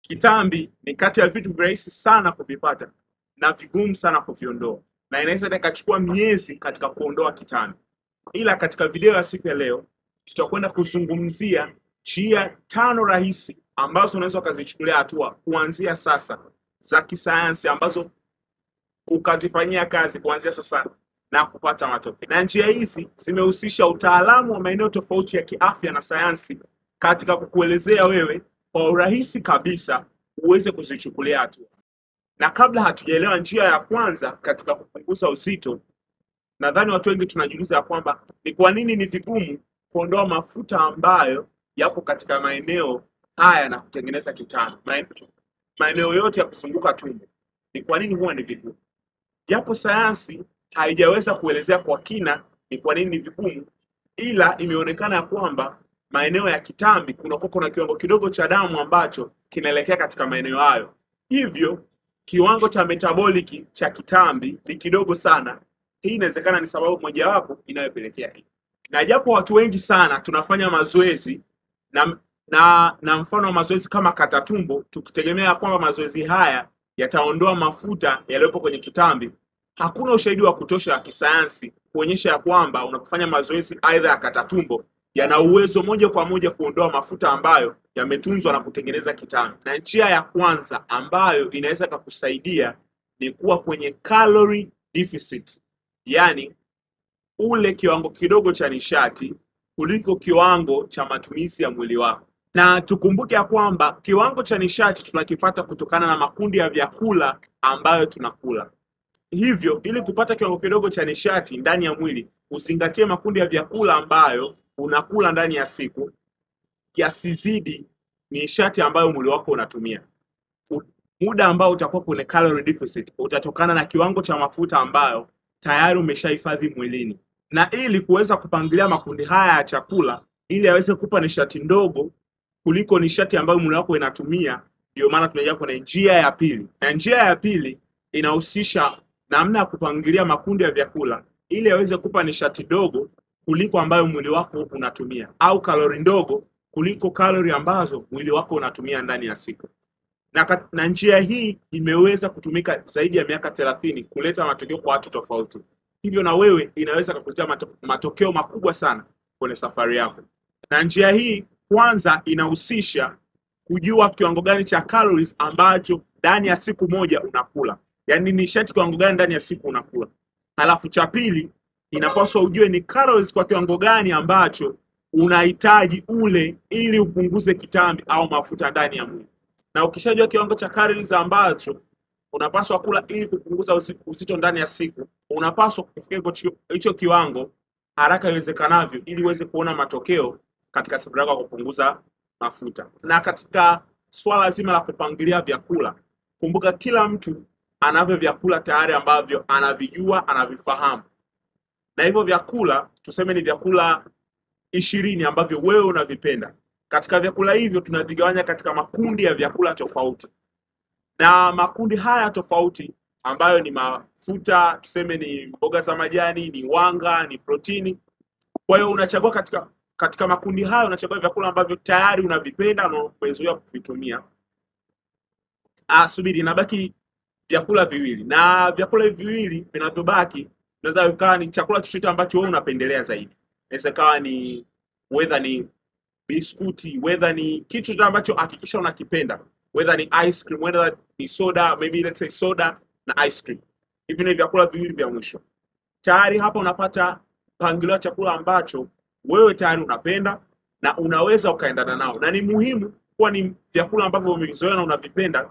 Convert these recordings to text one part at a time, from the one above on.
Kitambi ni kati ya vitu virahisi sana kuvipata na vigumu sana kuviondoa, na inaweza ikachukua miezi katika kuondoa kitambi. Ila katika video ya siku ya leo tutakwenda kuzungumzia njia 5 rahisi ambazo unaweza ukazichukulia hatua kuanzia sasa za kisayansi, ambazo ukazifanyia kazi kuanzia sasa na kupata matokeo. Na njia hizi zimehusisha utaalamu wa maeneo tofauti ya kiafya na sayansi katika kukuelezea wewe kwa urahisi kabisa uweze kuzichukulia hatua. Na kabla hatujaelewa njia ya kwanza katika kupunguza uzito, nadhani watu wengi tunajiuliza kwamba ni kwa nini ni vigumu kuondoa mafuta ambayo yapo katika maeneo haya na kutengeneza kitambi, maeneo yote ya kuzunguka tumbo. Ni kwa nini huwa ni vigumu? Japo sayansi haijaweza kuelezea kwa kina ni kwa nini ni vigumu, ila imeonekana ya kwamba maeneo ya kitambi kuna kiwango kidogo cha damu ambacho kinaelekea katika maeneo hayo, hivyo kiwango cha metaboliki cha kitambi ni kidogo sana. Hii inawezekana ni sababu mojawapo inayopelekea hii. Na japo watu wengi sana tunafanya mazoezi na mfano wa mazoezi kama kata tumbo, tukitegemea kwamba mazoezi haya yataondoa mafuta yaliyopo kwenye kitambi, hakuna ushahidi wa kutosha wa kisayansi kuonyesha ya kwamba unapofanya mazoezi aidha ya kata tumbo yana uwezo moja kwa moja kuondoa mafuta ambayo yametunzwa na kutengeneza kitambi. Na njia ya kwanza ambayo inaweza kukusaidia ni kuwa kwenye calorie deficit, yani ule kiwango kidogo cha nishati kuliko kiwango cha matumizi ya mwili wako. Na tukumbuke ya kwamba kiwango cha nishati tunakipata kutokana na makundi ya vyakula ambayo tunakula. Hivyo ili kupata kiwango kidogo cha nishati ndani ya mwili, uzingatie makundi ya vyakula ambayo unakula ndani ya siku yasizidi nishati ambayo mwili wako unatumia. Muda ambao utakuwa kwenye calorie deficit utatokana na kiwango cha mafuta ambayo tayari umeshahifadhi mwilini. Na ili kuweza kupangilia makundi haya ya chakula ili yaweze kupa nishati ndogo kuliko nishati ambayo mwili wako inatumia, ndio maana tunaingia kwenye njia ya pili. Na njia ya pili inahusisha namna ya kupangilia makundi ya vyakula ili yaweze kupa nishati ndogo kuliko ambayo mwili wako unatumia, au kalori ndogo kuliko kalori ambazo mwili wako unatumia ndani ya siku. Na njia hii imeweza kutumika zaidi ya miaka 30 kuleta matokeo kwa watu tofauti. Hivyo na wewe inaweza kukuletea matokeo makubwa sana kwenye safari yako. Na njia hii kwanza inahusisha kujua kiwango gani cha calories ambacho ndani ya siku moja unakula. Yaani nishati kiwango gani ndani ya siku unakula. Halafu cha pili, inapaswa ujue ni calories kwa kiwango gani ambacho unahitaji ule ili upunguze kitambi au mafuta ndani ya mwili. Na ukishajua kiwango cha calories ambacho unapaswa kula ili kupunguza uzito ndani ya siku, unapaswa kufikia hicho kiwango haraka iwezekanavyo ili uweze kuona matokeo katika safari yako ya kupunguza mafuta. Na katika swala zima la kupangilia vyakula, kumbuka kila mtu anavyo vyakula tayari ambavyo anavijua, anavifahamu. Na hivyo vyakula, tuseme ni vyakula 20 ambavyo wewe unavipenda. Katika vyakula hivyo tunavigawanya katika makundi ya vyakula tofauti. Na makundi haya tofauti ambayo ni mafuta, tuseme ni mboga za majani, ni wanga, ni protini. Kwa hiyo unachagua katika makundi hayo, unachagua vyakula ambavyo tayari unavipenda na umezoea kuvitumia. Inabaki vyakula viwili. Na vyakula viwili vinavyobaki inaweza ikawa ni chakula chochote ambacho wewe unapendelea zaidi. Inaweza ikawa ni whether ni biskuti, whether ni kitu ambacho hakikisha unakipenda, whether ni ice cream, whether ni soda, maybe let's say soda na ice cream. Hivi ni vyakula viwili vya mwisho. Tayari hapa unapata mpangilio wa chakula ambacho wewe tayari unapenda na unaweza ukaendana nao. Na ni muhimu kuwa ni vyakula ambavyo umevizoea na unavipenda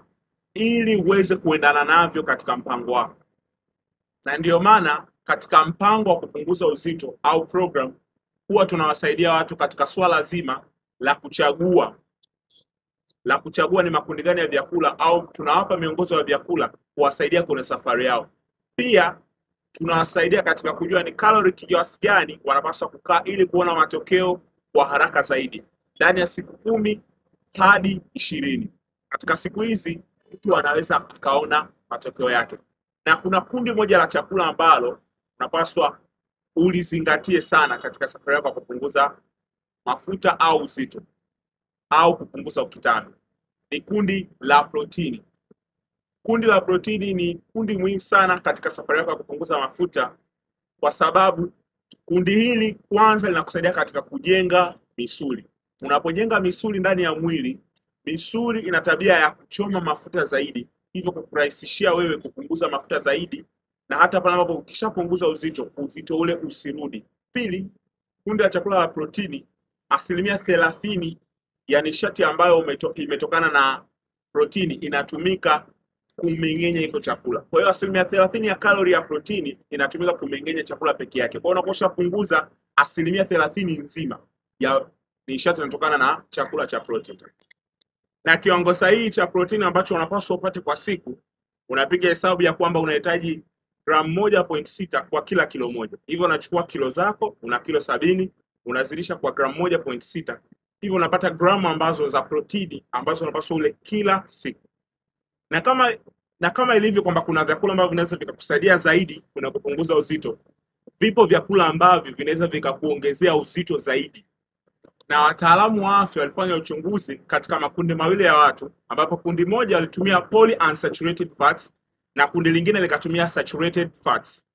ili uweze kuendana navyo katika mpango wako. Na ndio maana katika mpango wa kupunguza uzito au program huwa tunawasaidia watu katika swala zima la kuchagua. Ni makundi gani ya vyakula, au tunawapa miongozo ya vyakula kuwasaidia kwenye safari yao. Pia tunawasaidia katika kujua ni kalori kiasi gani wanapaswa kukaa ili kuona matokeo kwa haraka zaidi ndani ya siku 10 hadi 20. Katika siku hizi mtu anaweza akaona matokeo yake. Na kuna kundi moja la chakula ambalo unapaswa ulizingatie sana katika safari yako kupunguza mafuta au uzito au kupunguza kitambi. ni kundi la protini. Kundi la protini ni kundi muhimu sana katika safari yako ya kupunguza mafuta, kwa sababu kundi hili kwanza linakusaidia katika kujenga misuli. Unapojenga misuli ndani ya mwili, misuli ina tabia ya kuchoma mafuta zaidi, hivyo kukurahisishia wewe kupunguza mafuta zaidi, na hata pale ambapo ukishapunguza uzito ule usirudi. Pili, kundi la chakula la protini, 30% ya nishati ambayo imetokana na protini inatumika kumeng'enya iko chakula. Kwa hiyo 30% ya kalori ya protini inatumika kumeng'enya chakula peke yake. Kwa hiyo unakosha punguza 30% nzima ya nishati inatokana na chakula cha protini. Na kiwango sahihi cha protini ambacho unapaswa upate kwa siku, unapiga hesabu ya kwamba unahitaji gramu 1.6 kwa kila kilo moja. Hivyo unachukua kilo zako, una kilo 70, unazidisha kwa gramu 1.6. Hivyo unapata gramu ambazo za protini ambazo unapaswa ule kila siku. Na kama ilivyo kwamba kuna vyakula ambavyo vinaweza vikakusaidia zaidi kuna kupunguza uzito, vipo vyakula ambavyo vinaweza vikakuongezea uzito zaidi. Na wataalamu wa afya walifanya uchunguzi katika makundi mawili ya watu, ambapo kundi moja walitumia polyunsaturated fats na kundi lingine likatumia saturated fats.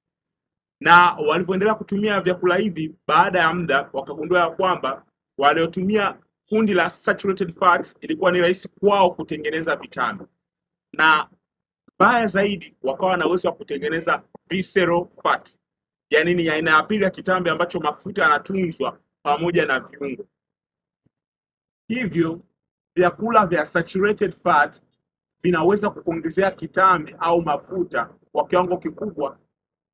Na walipoendelea kutumia vyakula hivi, baada ya muda wakagundua ya kwamba waliotumia kundi la saturated fats ilikuwa ni rahisi kwao kutengeneza vitamini, na baya zaidi wakawa na uwezo wa kutengeneza visceral fat, yaani ni aina ya pili ya kitambi ambacho mafuta yanatunzwa pamoja na viungo. Hivyo vyakula vya saturated fat vinaweza kukuongezea kitambi au mafuta kwa kiwango kikubwa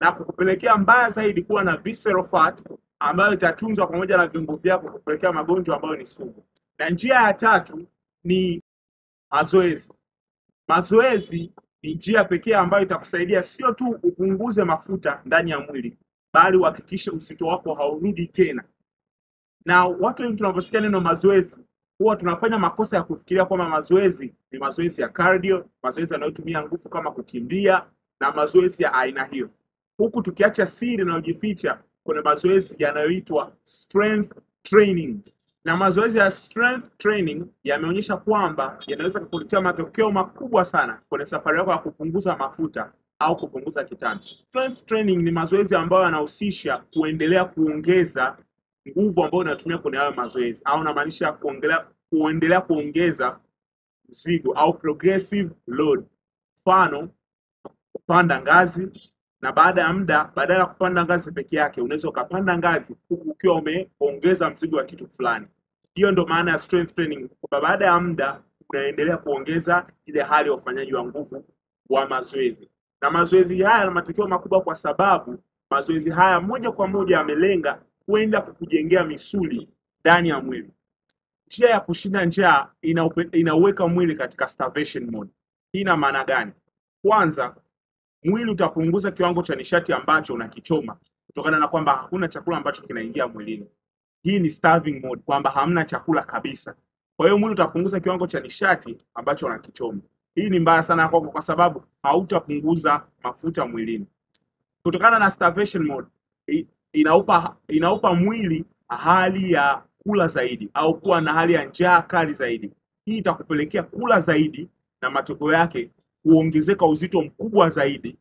na kukupelekea mbaya zaidi kuwa na visceral fat ambayo itatunzwa pamoja na viungo vyako, kupelekea magonjwa ambayo ni sugu. Na njia ya tatu ni mazoezi. Mazoezi ni njia pekee ambayo itakusaidia sio tu upunguze mafuta ndani ya mwili, bali uhakikishe uzito wako haurudi tena. Na watu wengi tunaposikia neno mazoezi huwa tunafanya makosa ya kufikiria kwamba mazoezi ni mazoezi ya cardio, mazoezi yanayotumia nguvu kama kukimbia na mazoezi ya aina hiyo, huku tukiacha siri inayojificha kwenye mazoezi yanayoitwa strength training. Na mazoezi ya strength training yameonyesha kwamba yanaweza kukuletea matokeo makubwa sana kwenye safari yako ya kupunguza mafuta au kupunguza kitambi. Strength training ni mazoezi ambayo yanahusisha kuendelea kuongeza nguvu ambayo unatumia kwenye hayo mazoezi, au namaanisha kuendelea kuongeza mzigo au progressive load. Mfano, kupanda ngazi, na baada ya muda, badala ya kupanda ngazi peke yake, unaweza ukapanda ngazi huku ukiwa umeongeza mzigo wa kitu fulani. Hiyo ndo maana ya strength training. Kwa baada ya muda unaendelea kuongeza ile hali ya ufanyaji wa nguvu wa mazoezi. Na mazoezi haya yana matokeo makubwa kwa sababu mazoezi haya moja kwa moja yamelenga kwenda kukujengea misuli ndani ya mwili. Njia ya kushinda njaa inauweka mwili katika starvation mode. Hii ina maana gani? Kwanza, mwili utapunguza kiwango cha nishati ambacho unakichoma kutokana na kwamba hakuna chakula ambacho kinaingia mwilini. Hii ni starving mode, kwamba hamna chakula kabisa. Kwa hiyo mwili utapunguza kiwango cha nishati ambacho unakichoma. Hii ni mbaya sana kwako kwa sababu hautapunguza mafuta mwilini. Kutokana na starvation mode, inaupa mwili hali ya kula zaidi au kuwa na hali ya njaa kali zaidi. Hii itakupelekea kula zaidi na matokeo yake kuongezeka uzito mkubwa zaidi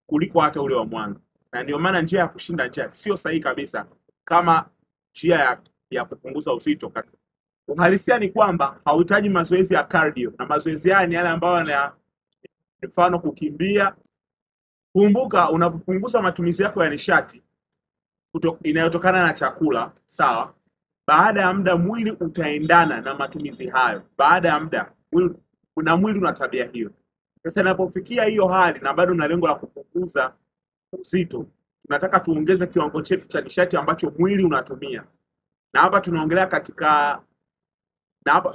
kuliko hata ule wa mwanzo. Na ndio maana njia ya kushinda njaa sio sahihi kabisa kama njia ya kupunguza uzito. Uhalisia ni kwamba hauhitaji mazoezi ya cardio, na mazoezi haya ni yale ambayo yana mfano kukimbia. Kumbuka, unapopunguza matumizi yako ya nishati inayotokana na chakula, sawa, baada ya muda mwili utaendana na matumizi hayo. Baada ya muda mwili una tabia hiyo. Sasa inapofikia hiyo hali na bado na lengo la kupunguza uzito, tunataka tuongeze kiwango chetu cha nishati ambacho mwili unatumia. Na hapa tunaongelea katika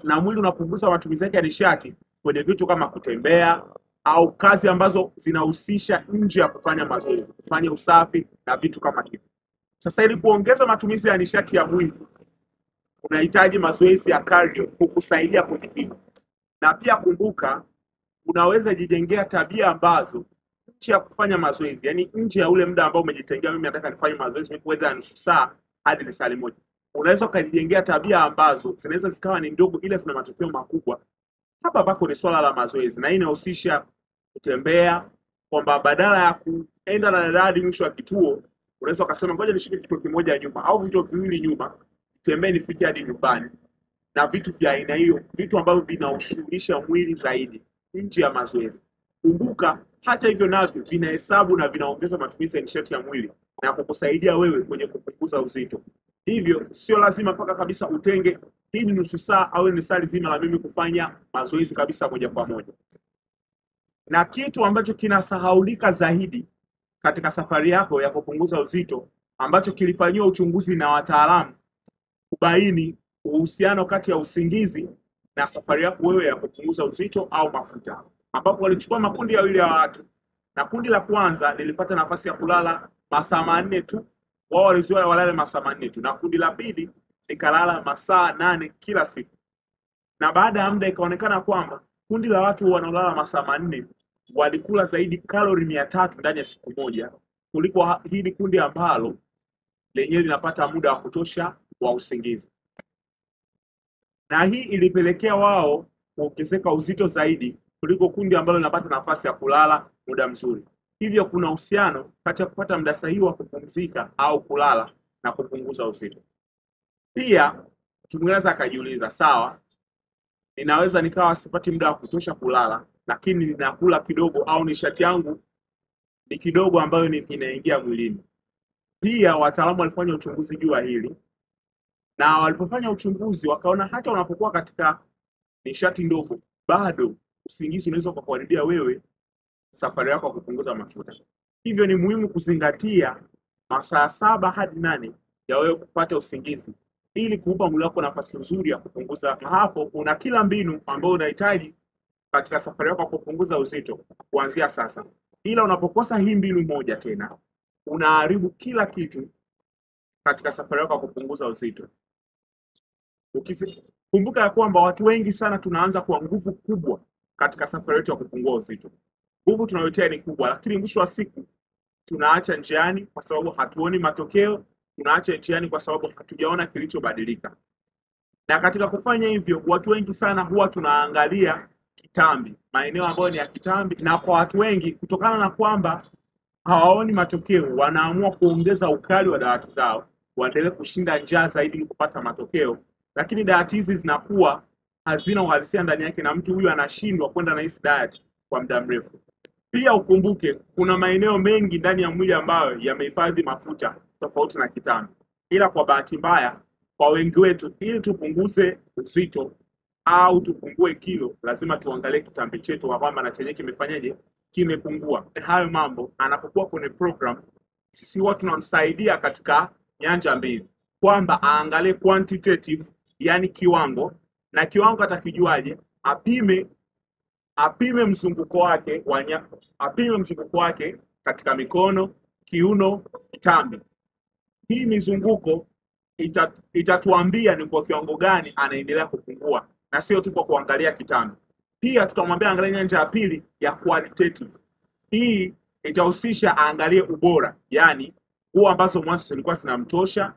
na mwili unapunguza matumizi yake ya nishati kwenye vitu kama kutembea au kazi ambazo zinahusisha nje ya kufanya mazoezi, kufanya usafi na vitu kama hivyo. Sasa ili kuongeza matumizi ya nishati ya mwili, unahitaji mazoezi ya cardio kukusaidia kwenye hilo. Na pia kumbuka, unaweza jijengea tabia ambazo nje ya kufanya mazoezi, yani nje ya ule muda ambao umejitengea, mimi nataka nifanye mazoezi kuanzia nusu saa hadi lisali moja. Unaweza kujijengea tabia ambazo zinaweza zikawa ni ndogo ila zina matokeo makubwa Hapa pako ni swala la mazoezi, na hii inahusisha kutembea, kwamba badala ya kuenda na dada hadi mwisho wa kituo, unaweza ukasema ngoja nishike kituo kimoja nyuma au vituo viwili nyuma, tembee nifike hadi nyumbani, na vitu vya aina hiyo, vitu ambavyo vinaushughulisha mwili zaidi nje ya mazoezi. Kumbuka hata hivyo navyo vinahesabu na vinaongeza matumizi ya nishati ya mwili na kukusaidia wewe kwenye kupunguza uzito. Hivyo sio lazima mpaka kabisa utenge hii ni nusu saa au ni saa zima la mimi kufanya mazoezi kabisa moja kwa moja. Na kitu ambacho kinasahaulika zaidi katika safari yako ya kupunguza uzito, ambacho kilifanyiwa uchunguzi na wataalamu kubaini uhusiano kati ya usingizi na safari yako wewe ya kupunguza uzito au mafuta, ambapo walichukua makundi mawili ya watu, na kundi la kwanza lilipata nafasi ya kulala masaa 4 tu, wao walizoea walale masaa 4 tu, na kundi la pili likalala masaa 8 kila siku. Na baada ya muda ikaonekana kwamba kundi la watu wanaolala masaa 4 walikula zaidi kalori 300 ndani ya siku moja kuliko hili kundi ambalo lenyewe linapata muda wa kutosha wa usingizi. Na hii ilipelekea wao kuongezeka uzito zaidi kuliko kundi ambalo linapata nafasi ya kulala muda mzuri. Hivyo kuna uhusiano kati ya kupata muda sahihi wa kupumzika au kulala na kupunguza uzito. Pia tunaweza akajiuliza, sawa, ninaweza nikawa sipati muda wa kutosha kulala, lakini ninakula kidogo au nishati yangu ni kidogo ambayo inaingia mwilini. Pia wataalamu walifanya uchunguzi juu ya hili, na walipofanya uchunguzi wakaona hata unapokuwa katika nishati ndogo, bado usingizi unaweza kukuharibia wewe safari yako ya kupunguza mafuta. Hivyo ni muhimu kuzingatia masaa 7 hadi 8 ya wewe kupata usingizi ili kuupa mwili wako nafasi nzuri ya kupunguza. Hapo kuna kila mbinu ambayo unahitaji katika safari yako ya kupunguza uzito kuanzia sasa. Ila unapokosa hii mbinu moja tena, unaharibu kila kitu katika safari yako ya kupunguza uzito. Kumbuka ya kwamba watu wengi sana tunaanza kwa nguvu kubwa katika safari yetu ya kupungua uzito. Nguvu tunayotia ni kubwa, lakini mwisho wa siku tunaacha njiani kwa sababu hatuoni matokeo, tunaacha njiani kwa sababu hatujaona kilichobadilika. Na katika kufanya hivyo, watu wengi sana huwa tunaangalia kitambi, maeneo ambayo ni ya kitambi, na kwa watu wengi kutokana na kwamba hawaoni matokeo, wanaamua kuongeza ukali wa dawati zao, waendelee kushinda njaa zaidi ili kupata matokeo. Lakini dawati hizi zinakuwa hazina uhalisia ndani yake, na mtu huyu anashindwa kwenda na hizi diet kwa muda mrefu. Pia ukumbuke kuna maeneo mengi ndani ya mwili ambayo yamehifadhi mafuta tofauti na kitambi. Ila kwa bahati mbaya kwa wengi wetu, ili tupunguze uzito au tupungue kilo, lazima tuangalie kitambi chetu kwamba na chenye kimefanyaje, kimepungua. Hayo mambo anapokuwa kwenye program, sisi huwa tunamsaidia katika nyanja mbili, kwamba aangalie quantitative, yani kiwango, na kiwango atakijuaje? Apime mzunguko wake apime mzunguko wake katika mikono, kiuno, kitambi. Hii mizunguko itatuambia ni kwa kiwango gani anaendelea kupungua, na sio tu kwa kuangalia kitambi. Pia tutamwambia angalia nyanja ya pili ya qualitative. Hii itahusisha aangalie ubora, yani nguo ambazo mwanzo zilikuwa zinamtosha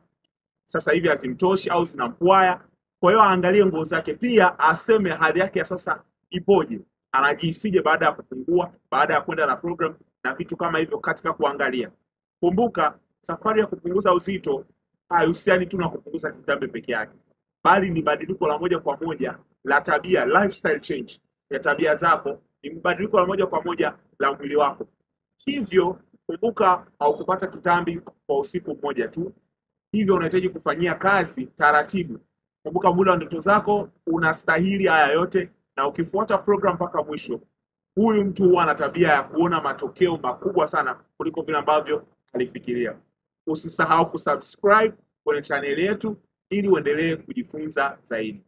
sasa hivi hazimtoshi au zinampwaya. Kwa hiyo aangalie nguo zake, pia aseme hali yake ya sasa ipoje, anajihisije baada ya kupungua, baada ya kwenda na program na vitu kama hivyo katika kuangalia. Kumbuka safari ya kupunguza uzito haihusiani tu na kupunguza kitambi peke yake, bali ni badiliko la moja kwa moja la tabia, lifestyle change ya tabia zako, ni badiliko la moja kwa moja la mwili wako. Hivyo kumbuka haukupata kitambi kwa usiku mmoja tu, hivyo unahitaji kufanyia kazi taratibu. Kumbuka muda wa ndoto zako unastahili haya yote, na ukifuata program mpaka mwisho, huyu mtu huwa ana tabia ya kuona matokeo makubwa sana kuliko vile ambavyo alifikiria. Usisahau kusubscribe kwenye channel yetu ili uendelee kujifunza zaidi.